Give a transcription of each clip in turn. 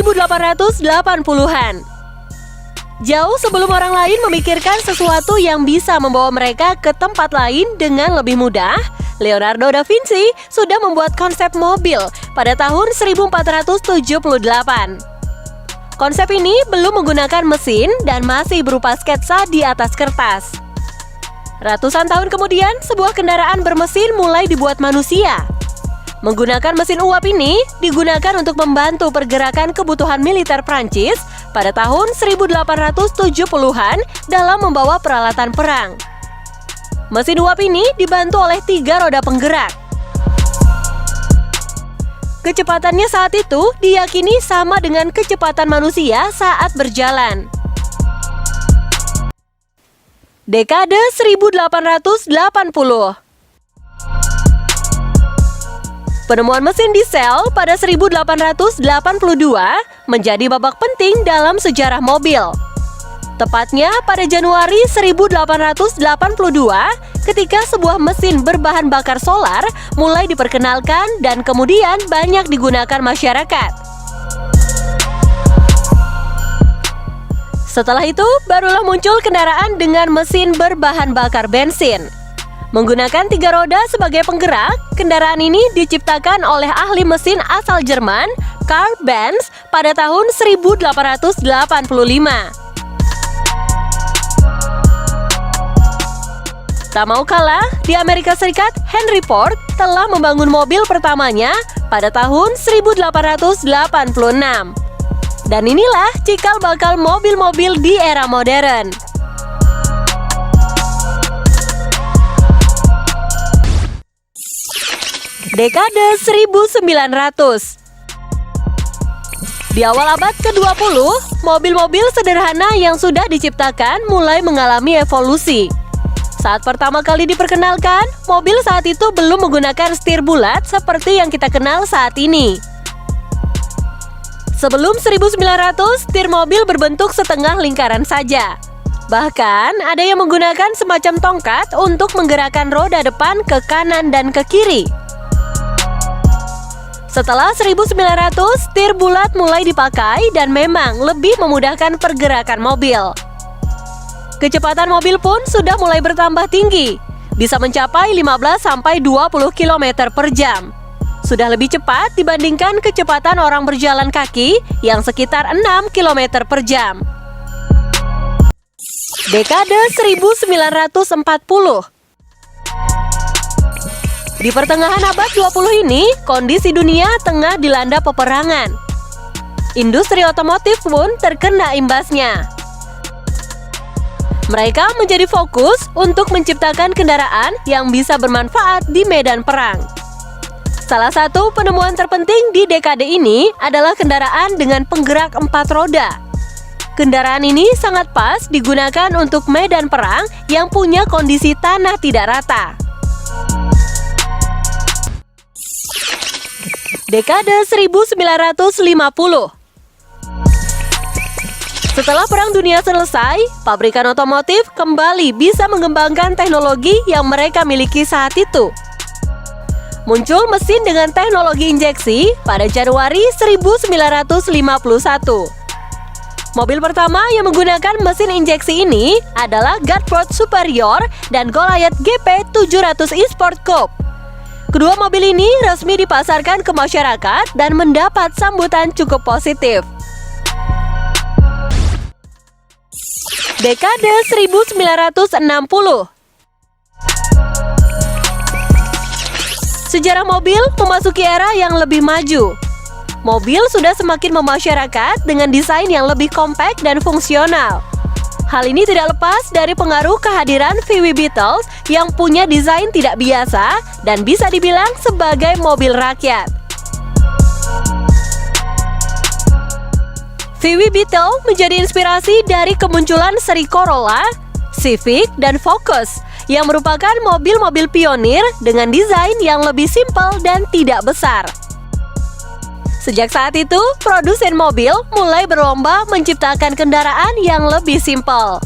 1880-an. Jauh sebelum orang lain memikirkan sesuatu yang bisa membawa mereka ke tempat lain dengan lebih mudah, Leonardo da Vinci sudah membuat konsep mobil pada tahun 1478. Konsep ini belum menggunakan mesin dan masih berupa sketsa di atas kertas. Ratusan tahun kemudian, sebuah kendaraan bermesin mulai dibuat manusia. Menggunakan mesin uap ini digunakan untuk membantu pergerakan kebutuhan militer Prancis pada tahun 1870-an dalam membawa peralatan perang. Mesin uap ini dibantu oleh 3 roda penggerak. Kecepatannya saat itu diyakini sama dengan kecepatan manusia saat berjalan. Dekade 1880. Penemuan mesin diesel pada 1882 menjadi babak penting dalam sejarah mobil. Tepatnya pada Januari 1882, ketika sebuah mesin berbahan bakar solar mulai diperkenalkan dan kemudian banyak digunakan masyarakat. Setelah itu, barulah muncul kendaraan dengan mesin berbahan bakar bensin. Menggunakan 3 roda sebagai penggerak, kendaraan ini diciptakan oleh ahli mesin asal Jerman, Karl Benz, pada tahun 1885. Tak mau kalah, di Amerika Serikat, Henry Ford telah membangun mobil pertamanya pada tahun 1886. Dan inilah cikal bakal mobil-mobil di era modern. Dekade 1900. Di awal abad ke-20, mobil-mobil sederhana yang sudah diciptakan mulai mengalami evolusi. Saat pertama kali diperkenalkan, mobil saat itu belum menggunakan setir bulat seperti yang kita kenal saat ini. Sebelum 1900, setir mobil berbentuk setengah lingkaran saja. Bahkan, ada yang menggunakan semacam tongkat untuk menggerakkan roda depan ke kanan dan ke kiri. Setelah 1900, setir bulat mulai dipakai dan memang lebih memudahkan pergerakan mobil. Kecepatan mobil pun sudah mulai bertambah tinggi, bisa mencapai 15-20 km per jam. Sudah lebih cepat dibandingkan kecepatan orang berjalan kaki yang sekitar 6 km per jam. Dekade 1940. Di pertengahan abad 20 ini, kondisi dunia tengah dilanda peperangan. Industri otomotif pun terkena imbasnya. Mereka menjadi fokus untuk menciptakan kendaraan yang bisa bermanfaat di medan perang. Salah satu penemuan terpenting di dekade ini adalah kendaraan dengan penggerak 4 roda. Kendaraan ini sangat pas digunakan untuk medan perang yang punya kondisi tanah tidak rata. Dekade 1950. Setelah Perang Dunia selesai, pabrikan otomotif kembali bisa mengembangkan teknologi yang mereka miliki saat itu. Muncul mesin dengan teknologi injeksi pada Januari 1951. Mobil pertama yang menggunakan mesin injeksi ini adalah Godefroy Superior dan Goliath GP 700 E-Sport Coupe. Kedua mobil ini resmi dipasarkan ke masyarakat dan mendapat sambutan cukup positif. Dekade 1960. Sejarah mobil memasuki era yang lebih maju. Mobil sudah semakin memasyarakat dengan desain yang lebih kompak dan fungsional. Hal ini tidak lepas dari pengaruh kehadiran VW Beetle yang punya desain tidak biasa dan bisa dibilang sebagai mobil rakyat. VW Beetle menjadi inspirasi dari kemunculan seri Corolla, Civic, dan Focus yang merupakan mobil-mobil pionir dengan desain yang lebih simpel dan tidak besar. Sejak saat itu, produsen mobil mulai berlomba menciptakan kendaraan yang lebih simpel.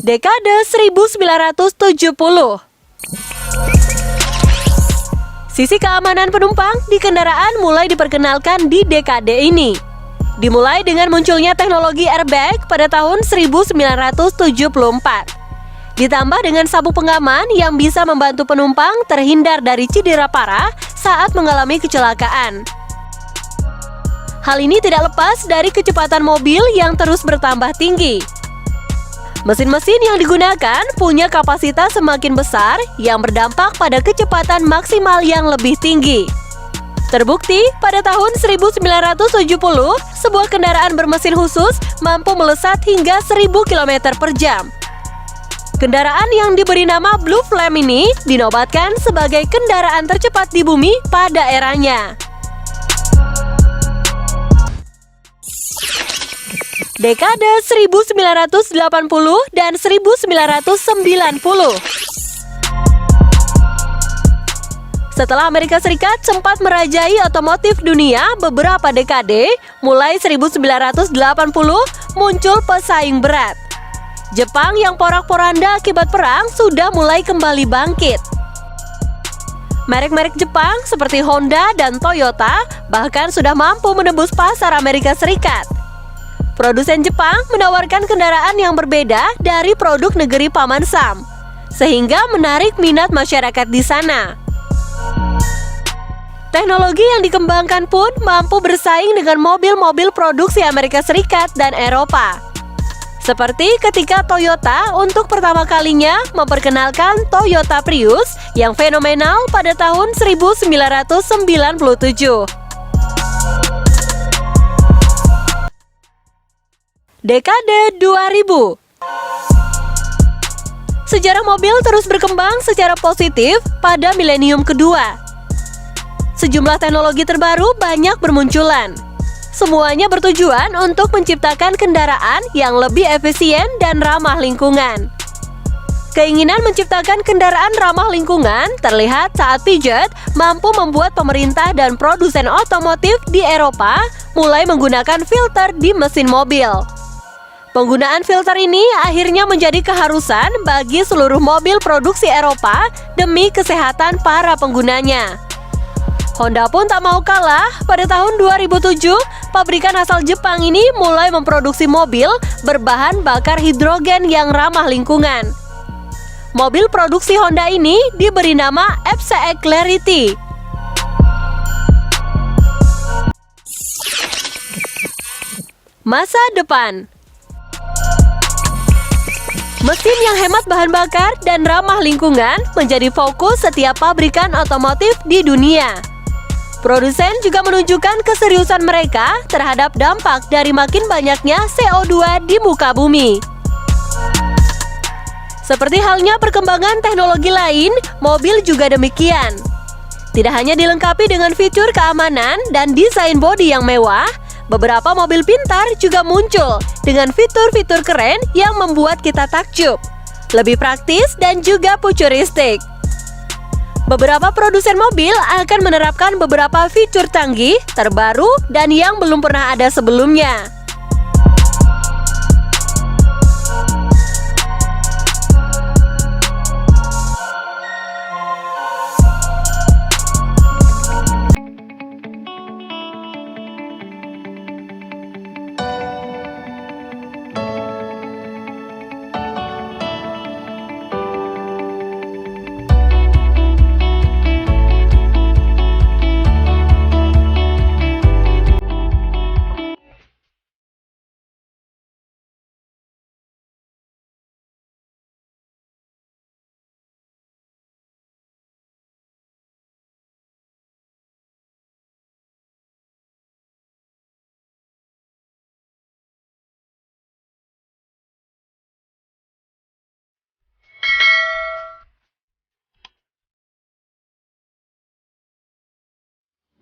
Dekade 1970. Sisi keamanan penumpang di kendaraan mulai diperkenalkan di dekade ini. Dimulai dengan munculnya teknologi airbag pada tahun 1974. Ditambah dengan sabuk pengaman yang bisa membantu penumpang terhindar dari cedera parah saat mengalami kecelakaan. Hal ini tidak lepas dari kecepatan mobil yang terus bertambah tinggi. Mesin-mesin yang digunakan punya kapasitas semakin besar yang berdampak pada kecepatan maksimal yang lebih tinggi. Terbukti, pada tahun 1970, sebuah kendaraan bermesin khusus mampu melesat hingga 1000 km per jam. Kendaraan yang diberi nama Blue Flame ini dinobatkan sebagai kendaraan tercepat di bumi pada eranya. Dekade 1980 dan 1990. Setelah Amerika Serikat sempat merajai otomotif dunia beberapa dekade, mulai 1980 muncul pesaing berat. Jepang yang porak-poranda akibat perang sudah mulai kembali bangkit. Merek-merek Jepang seperti Honda dan Toyota bahkan sudah mampu menembus pasar Amerika Serikat. Produsen Jepang menawarkan kendaraan yang berbeda dari produk negeri Paman Sam, sehingga menarik minat masyarakat di sana. Teknologi yang dikembangkan pun mampu bersaing dengan mobil-mobil produksi Amerika Serikat dan Eropa. Seperti ketika Toyota untuk pertama kalinya memperkenalkan Toyota Prius yang fenomenal pada tahun 1997. Dekade 2000. Sejarah mobil terus berkembang secara positif pada milenium kedua. Sejumlah teknologi terbaru banyak bermunculan. Semuanya bertujuan untuk menciptakan kendaraan yang lebih efisien dan ramah lingkungan. Keinginan menciptakan kendaraan ramah lingkungan terlihat saat Peugeot mampu membuat pemerintah dan produsen otomotif di Eropa mulai menggunakan filter di mesin mobil. Penggunaan filter ini akhirnya menjadi keharusan bagi seluruh mobil produksi Eropa demi kesehatan para penggunanya. Honda pun tak mau kalah. Pada tahun 2007, pabrikan asal Jepang ini mulai memproduksi mobil berbahan bakar hidrogen yang ramah lingkungan. Mobil produksi Honda ini diberi nama FCX Clarity. Masa depan. Mesin yang hemat bahan bakar dan ramah lingkungan menjadi fokus setiap pabrikan otomotif di dunia. Produsen juga menunjukkan keseriusan mereka terhadap dampak dari makin banyaknya CO2 di muka bumi. Seperti halnya perkembangan teknologi lain, mobil juga demikian. Tidak hanya dilengkapi dengan fitur keamanan dan desain bodi yang mewah, beberapa mobil pintar juga muncul dengan fitur-fitur keren yang membuat kita takjub, lebih praktis dan juga futuristik. Beberapa produsen mobil akan menerapkan beberapa fitur canggih, terbaru, dan yang belum pernah ada sebelumnya.